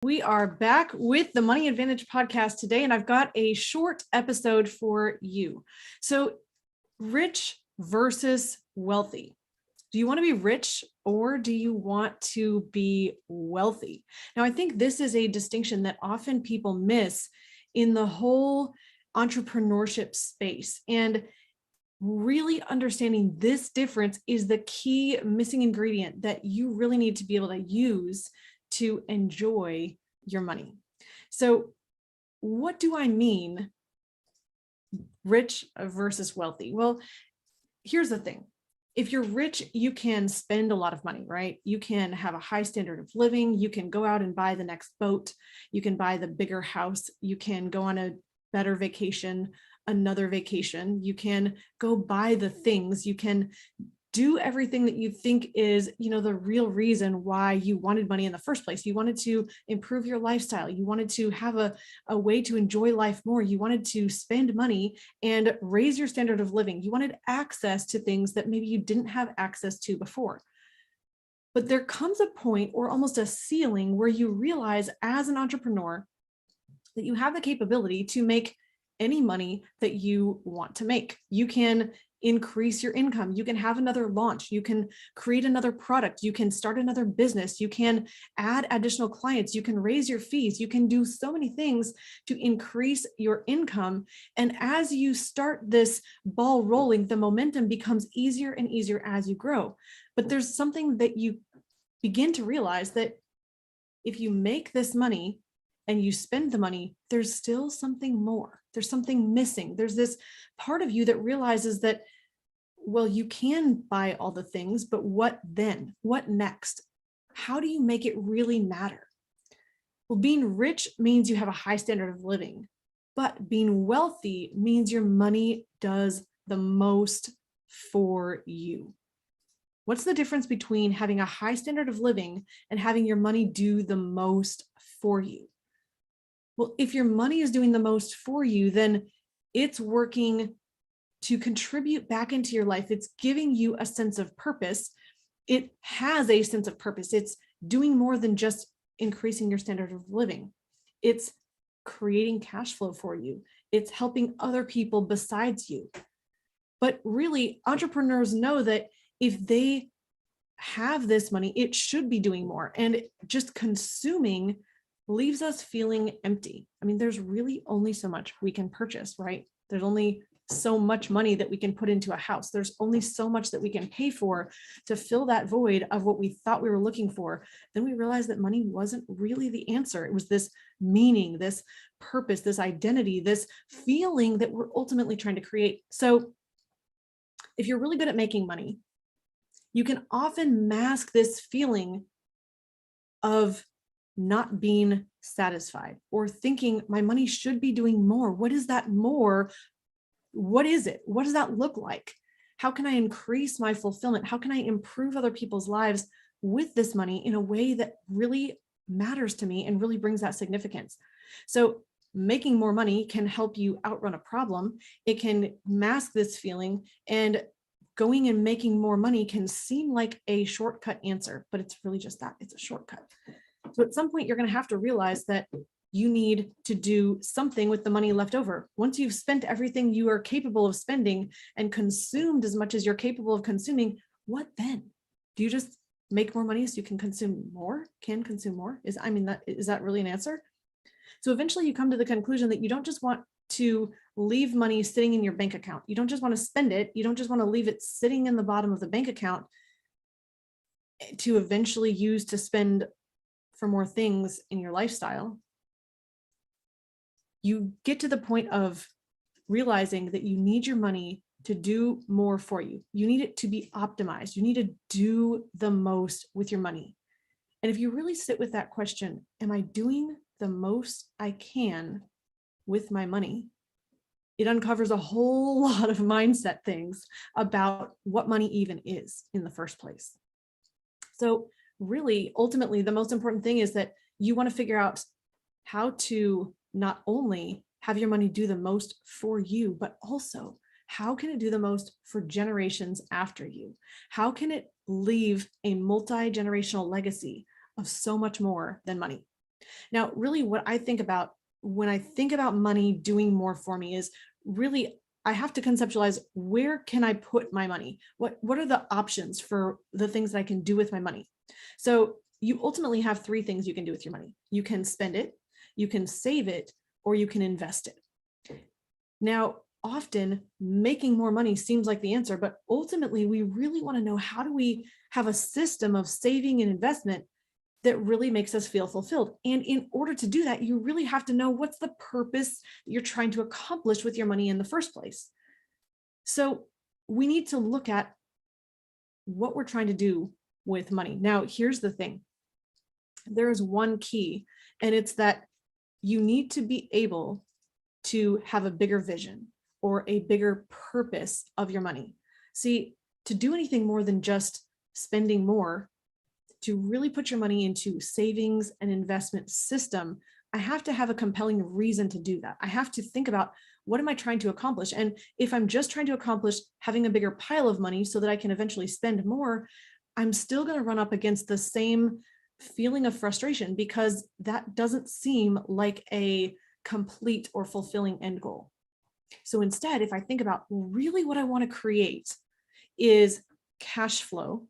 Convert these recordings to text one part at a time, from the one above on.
We are back with the Money Advantage podcast today, and I've got a short episode for you. So, rich versus wealthy. Do you want to be rich or do you want to be wealthy? Now, I think this is a distinction that often people miss in the whole entrepreneurship space. And really understanding this difference is the key missing ingredient that you really need to be able to use to enjoy your money. So, what do I mean rich versus wealthy? Well, here's the thing. If you're rich, you can spend a lot of money, right? You can have a high standard of living. You can go out and buy the next boat. You can buy the bigger house. You can go on a better vacation, another vacation. You can go buy the things. You can do everything that you think is, the real reason why you wanted money in the first place. You wanted to improve your lifestyle. You wanted to have a way to enjoy life more. You wanted to spend money and raise your standard of living. You wanted access to things that maybe you didn't have access to before. But there comes a point or almost a ceiling where you realize as an entrepreneur that you have the capability to make any money that you want to make. You can increase your income. You can have another launch. You can create another product. You can start another business. You can add additional clients. You can raise your fees. You can do so many things to increase your income. And as you start this ball rolling, the momentum becomes easier and easier as you grow. But there's something that you begin to realize that if you make this money and you spend the money, there's still something more. There's something missing. There's this part of you that realizes that, well, you can buy all the things, but what then? What next? How do you make it really matter? Well, being rich means you have a high standard of living, but being wealthy means your money does the most for you. What's the difference between having a high standard of living and having your money do the most for you? Well, if your money is doing the most for you, then it's working to contribute back into your life. It's giving you a sense of purpose. It has a sense of purpose. It's doing more than just increasing your standard of living. It's creating cash flow for you. It's helping other people besides you. But really, entrepreneurs know that if they have this money, it should be doing more. And just consuming leaves us feeling empty. I mean, there's really only so much we can purchase, right? There's only so much money that we can put into a house. There's only so much that we can pay for to fill that void of what we thought we were looking for. Then we realized that money wasn't really the answer. It was this meaning, this purpose, this identity, this feeling that we're ultimately trying to create. So if you're really good at making money, you can often mask this feeling of not being satisfied or thinking my money should be doing more. What is that more? What is it? What does that look like? How can I increase my fulfillment? How can I improve other people's lives with this money in a way that really matters to me and really brings that significance? So making more money can help you outrun a problem. It can mask this feeling, and going and making more money can seem like a shortcut answer, but it's really just that. It's a shortcut. So at some point, you're going to have to realize that you need to do something with the money left over. Once you've spent everything you are capable of spending and consumed as much as you're capable of consuming, what then? Do you just make more money so you can consume more? Is that really an answer? So eventually you come to the conclusion that you don't just want to leave money sitting in your bank account. You don't just want to spend it. You don't just want to leave it sitting in the bottom of the bank account to eventually use to spend for more things in your lifestyle. You get to the point of realizing that you need your money to do more for you. You need it to be optimized. You need to do the most with your money. And if you really sit with that question, am I doing the most I can with my money? It uncovers a whole lot of mindset things about what money even is in the first place. So really, ultimately, the most important thing is that you want to figure out how to not only have your money do the most for you, but also how can it do the most for generations after you? How can it leave a multi-generational legacy of so much more than money? Now, really what I think about when I think about money doing more for me is really I have to conceptualize, where can I put my money? What are the options for the things that I can do with my money? So you ultimately have three things you can do with your money. You can spend it, you can save it, or you can invest it. Now, often making more money seems like the answer, but ultimately we really want to know, how do we have a system of saving and investment that really makes us feel fulfilled? And in order to do that, you really have to know what's the purpose that you're trying to accomplish with your money in the first place. So we need to look at what we're trying to do with money. Now, here's the thing. There is one key, and it's that you need to be able to have a bigger vision or a bigger purpose of your money. See, to do anything more than just spending more, to really put your money into savings and investment system, I have to have a compelling reason to do that. I have to think about, what am I trying to accomplish? And if I'm just trying to accomplish having a bigger pile of money so that I can eventually spend more, I'm still going to run up against the same feeling of frustration, because that doesn't seem like a complete or fulfilling end goal. So instead, if I think about really what I want to create is cash flow,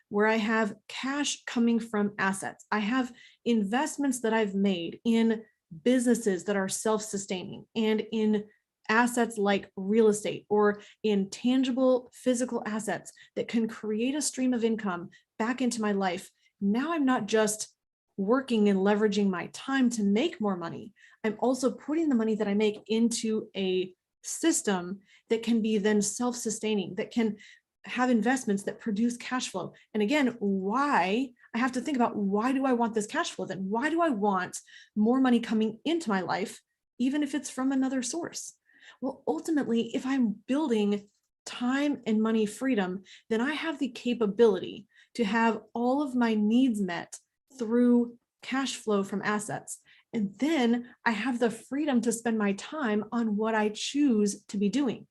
where I have cash coming from assets. I have investments that I've made in businesses that are self-sustaining, and in assets like real estate, or in tangible physical assets that can create a stream of income back into my life. Now I'm not just working and leveraging my time to make more money. I'm also putting the money that I make into a system that can be then self-sustaining, that can have investments that produce cash flow. And again, why? I have to think about, why do I want this cash flow then? Why do I want more money coming into my life, even if it's from another source? Well, ultimately, if I'm building time and money freedom, then I have the capability to have all of my needs met through cash flow from assets. And then I have the freedom to spend my time on what I choose to be doing.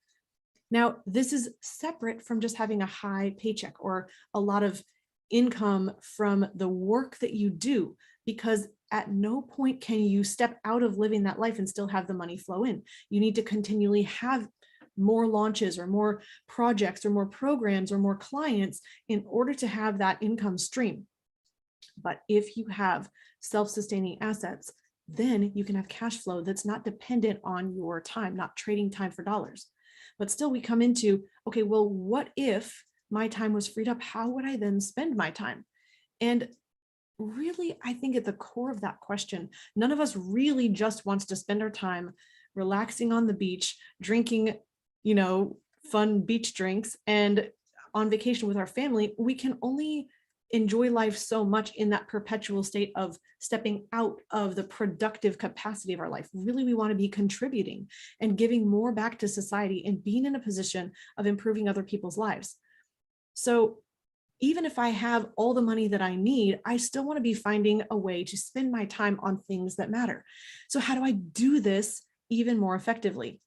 Now, this is separate from just having a high paycheck or a lot of income from the work that you do, because at no point can you step out of living that life and still have the money flow in. You need to continually have more launches or more projects or more programs or more clients in order to have that income stream. But if you have self-sustaining assets, then you can have cash flow that's not dependent on your time, not trading time for dollars. But still we come into, okay, well, what if my time was freed up? How would I then spend my time? And really, I think at the core of that question, none of us really just wants to spend our time relaxing on the beach, drinking, fun beach drinks, and on vacation with our family. We can only enjoy life so much in that perpetual state of stepping out of the productive capacity of our life. Really, we want to be contributing and giving more back to society and being in a position of improving other people's lives. So even if I have all the money that I need, I still want to be finding a way to spend my time on things that matter. So how do I do this even more effectively?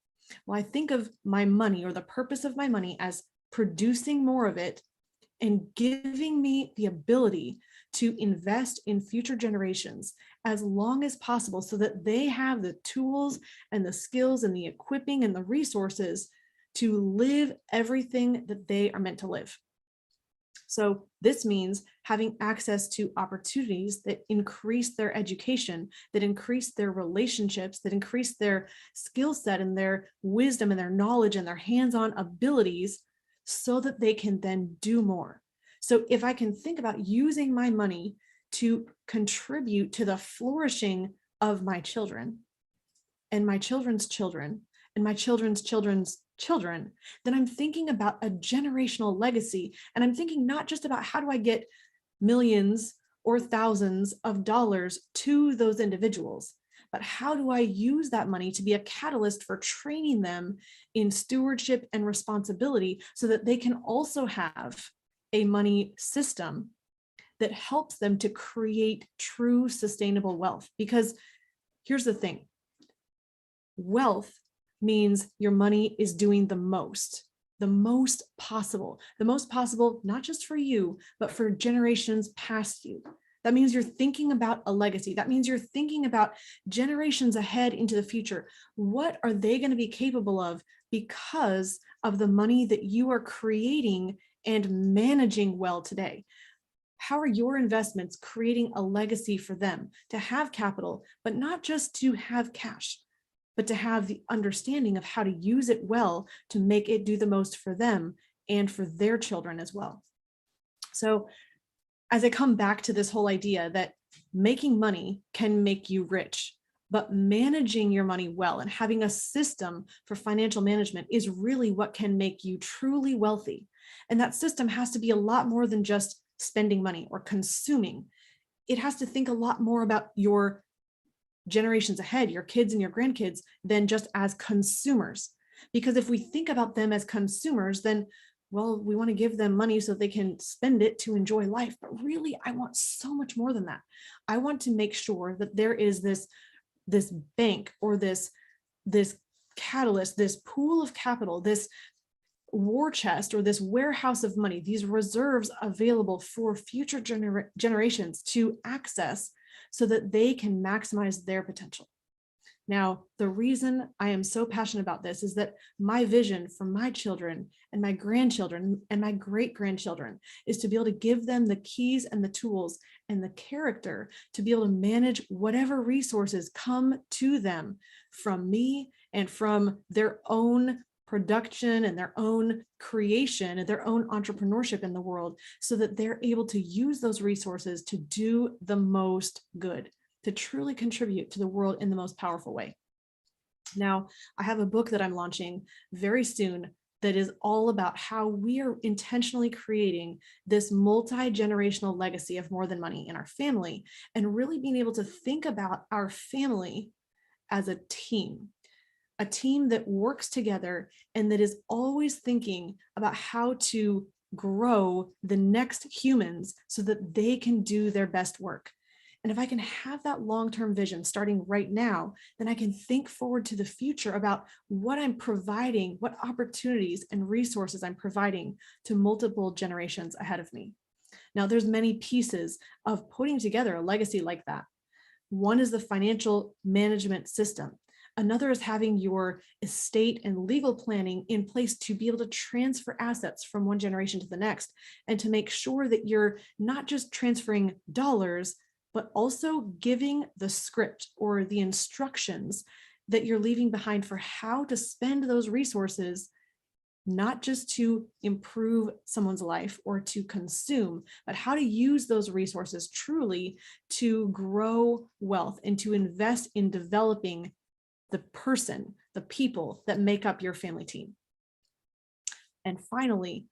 Well, I think of my money, or the purpose of my money, as producing more of it and giving me the ability to invest in future generations as long as possible, so that they have the tools and the skills and the equipping and the resources to live everything that they are meant to live. So this means having access to opportunities that increase their education, that increase their relationships, that increase their skill set and their wisdom and their knowledge and their hands-on abilities, so that they can then do more. So if I can think about using my money to contribute to the flourishing of my children and my children's children and my children's children's children, then I'm thinking about a generational legacy. And I'm thinking not just about, how do I get millions or thousands of dollars to those individuals, but how do I use that money to be a catalyst for training them in stewardship and responsibility, so that they can also have a money system that helps them to create true sustainable wealth. Because here's the thing, wealth means your money is doing the most possible, not just for you, but for generations past you. That means you're thinking about a legacy. That means you're thinking about generations ahead into the future. What are they going to be capable of because of the money that you are creating and managing well today? How are your investments creating a legacy for them to have capital, but not just to have cash, but to have the understanding of how to use it well to make it do the most for them and for their children as well? So as I come back to this whole idea that making money can make you rich, but managing your money well and having a system for financial management is really what can make you truly wealthy. And that system has to be a lot more than just spending money or consuming. It has to think a lot more about your generations ahead, your kids and your grandkids, than just as consumers. Because if we think about them as consumers, then well, we want to give them money so they can spend it to enjoy life. But really, I want so much more than that. I want to make sure that there is this bank or this catalyst, this pool of capital, this war chest or this warehouse of money, these reserves available for future generations to access so that they can maximize their potential. Now, the reason I am so passionate about this is that my vision for my children and my grandchildren and my great-grandchildren is to be able to give them the keys and the tools and the character to be able to manage whatever resources come to them from me and from their own production and their own creation and their own entrepreneurship in the world, so that they're able to use those resources to do the most good, to truly contribute to the world in the most powerful way. Now, I have a book that I'm launching very soon that is all about how we are intentionally creating this multi-generational legacy of more than money in our family, and really being able to think about our family as a team that works together and that is always thinking about how to grow the next humans so that they can do their best work. And if I can have that long-term vision starting right now, then I can think forward to the future about what I'm providing, what opportunities and resources I'm providing to multiple generations ahead of me. Now, there's many pieces of putting together a legacy like that. One is the financial management system. Another is having your estate and legal planning in place to be able to transfer assets from one generation to the next, and to make sure that you're not just transferring dollars, but also giving the script or the instructions that you're leaving behind for how to spend those resources, not just to improve someone's life or to consume, but how to use those resources truly to grow wealth and to invest in developing the person, the people that make up your family team. And finally,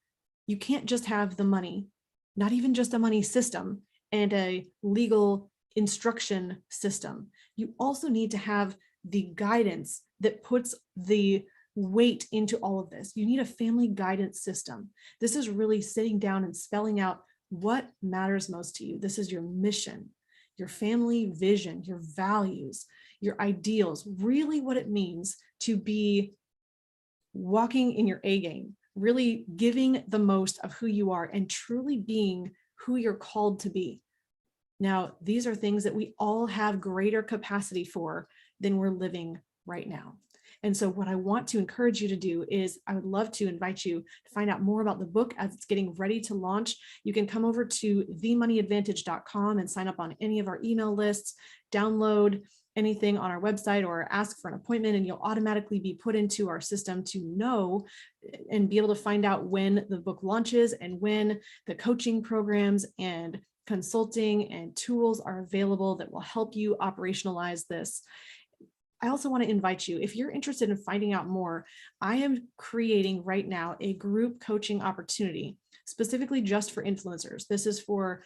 you can't just have the money, not even just a money system and a legal instruction system. You also need to have the guidance that puts the weight into all of this. You need a family guidance system. This is really sitting down and spelling out what matters most to you. This is your mission, your family vision, your values, your ideals, really what it means to be walking in your A game, really giving the most of who you are and truly being who you're called to be. Now, these are things that we all have greater capacity for than we're living right now. And so what I want to encourage you to do is I would love to invite you to find out more about the book as it's getting ready to launch. You can come over to themoneyadvantage.com and sign up on any of our email lists, download anything on our website, or ask for an appointment, and you'll automatically be put into our system to know and be able to find out when the book launches and when the coaching programs and consulting and tools are available that will help you operationalize this. I also want to invite you, if you're interested in finding out more, I am creating right now a group coaching opportunity specifically just for influencers. This is for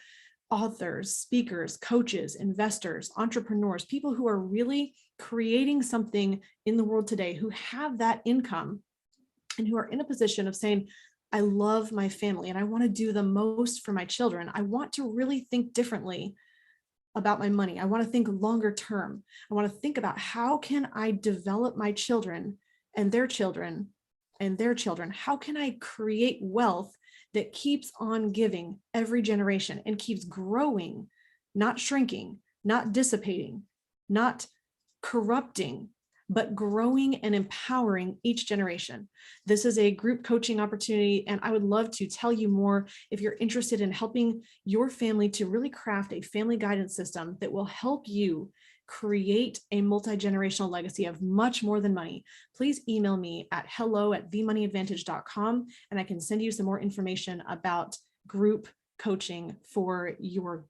authors, speakers, coaches, investors, entrepreneurs, people who are really creating something in the world today, who have that income and who are in a position of saying, I love my family and I want to do the most for my children. I want to really think differently about my money. I want to think longer term. I want to think about how can I develop my children and their children and their children? How can I create wealth that keeps on giving every generation and keeps growing not shrinking, not dissipating, not corrupting, but growing and empowering each generation. This is a group coaching opportunity, and I would love to tell you more if you're interested in helping your family to really craft a family guidance system that will help you create a multi-generational legacy of much more than money. Please email me at hello@themoneyadvantage.com, and I can send you some more information about group coaching for your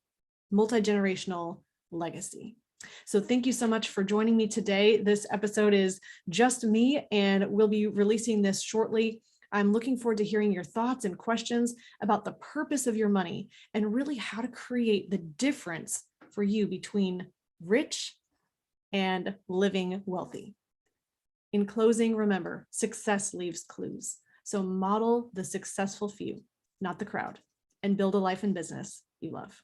multi-generational legacy. So thank you so much for joining me today. This episode is just me, and we'll be releasing this shortly. I'm looking forward to hearing your thoughts and questions about the purpose of your money and really how to create the difference for you between rich and living wealthy. In closing, remember, success leaves clues. So model the successful few, not the crowd, and build a life and business you love.